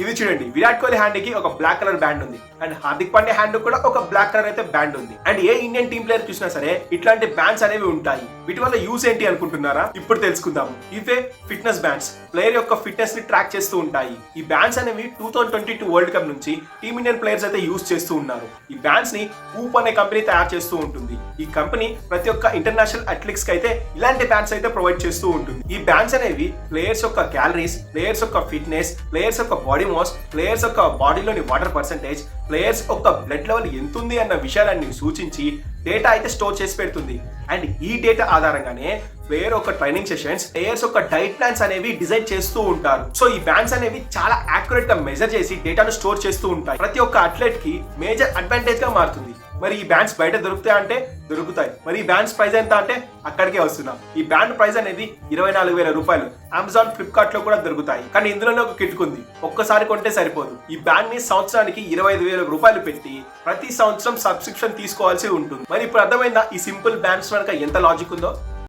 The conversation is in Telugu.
ఇది చూడండి, విరాట్ కోహ్లీ హ్యాండ్ కి ఒక బ్లాక్ కలర్ బ్యాండ్ ఉంది అండ్ హార్దిక్ పాండ్యా హ్యాండ్ కూడా ఒక బ్లాక్ కలర్ అయితే బ్యాండ్ ఉంది. And A Indian team player చూసినా సరే ఇట్లాంటి బ్యాండ్స్ అనేవి ఉంటాయి. వీటి వల్ల యూస్ ఏంటి అనుకుంటున్నారా? ఇప్పుడు తెలుసుకుందాము. ఇవే ఫిట్నెస్ బ్యాండ్స్ ప్లేయర్ యొక్క ఫిట్నెస్ ని ట్రాక్ చేస్తూ ఉంటాయి. ఈ బ్యాండ్స్ అనేవి 2022 వరల్డ్ కప్ నుంచి టీమిండియన్ ప్లేయర్స్ అయితే యూస్ చేస్తూ ఉన్నారు. ఈ బ్యాండ్స్ ని ఊప్ అనే కంపెనీ తయారు చేస్తూ ఉంటుంది. ఈ కంపెనీ ప్రతి ఒక్క ఇంటర్నేషనల్ అథ్లెటిక్స్ కి అయితే ఇలాంటి బ్యాండ్స్ అయితే ప్రొవైడ్ చేస్తూ ఉంటుంది. ఈ బ్యాండ్స్ అనేవి ప్లేయర్స్ యొక్క క్యాలరీస్, ప్లేయర్స్ యొక్క ఫిట్నెస్, ప్లేయర్స్ యొక్క బాడీ మాస్, ప్లేయర్స్ యొక్క బాడీలోని వాటర్ పర్సెంటేజ్, ప్లేయర్స్ యొక్క బ్లడ్ లెవెల్ ఎంత ఉంది అన్న విషయాలన్నీ సూచించి డేటా అయితే స్టోర్ చేసి పెడుతుంది. అండ్ ఈ డేటా ఆధారంగానే ప్లేయర్ ఒక ట్రైనింగ్ సెషన్స్, ప్లేయర్స్ ఒక డైట్ ప్లాన్స్ అనేవి డిజైన్ చేస్తూ ఉంటారు. సో ఈ బ్యాండ్స్ అనేవి చాలా యాక్యురేట్ గా మెజర్ చేసి డేటాను స్టోర్ చేస్తూ ఉంటాయి. ప్రతి ఒక్క అథ్లెట్ కి మేజర్ అడ్వాంటేజ్ గా మారుతుంది. మరి ఈ బ్యాండ్స్ బయట దొరుకుతాయి అంటే దొరుకుతాయి. మరి ఈ బ్యాండ్స్ ప్రైస్ ఎంత అంటే అక్కడికే వస్తున్నాం. ఈ బ్యాండ్ ప్రైస్ అనేది 24,000 రూపాయలు. అమెజాన్, ఫ్లిప్కార్ట్ లో కూడా దొరుకుతాయి. కానీ ఇందులోనే ఒక కిట్ ఉంది, ఒక్కసారి కొంటే సరిపోదు. ఈ బ్యాండ్ ని సంవత్సరానికి 25,000 రూపాయలు పెట్టి ప్రతి సంవత్సరం సబ్స్క్రిప్షన్ తీసుకోవాల్సి ఉంటుంది. మరి ఇప్పుడు అర్థమైందా ఈ సింపుల్ బ్యాండ్స్ వెనక ఎంత లాజిక్ ఉందో?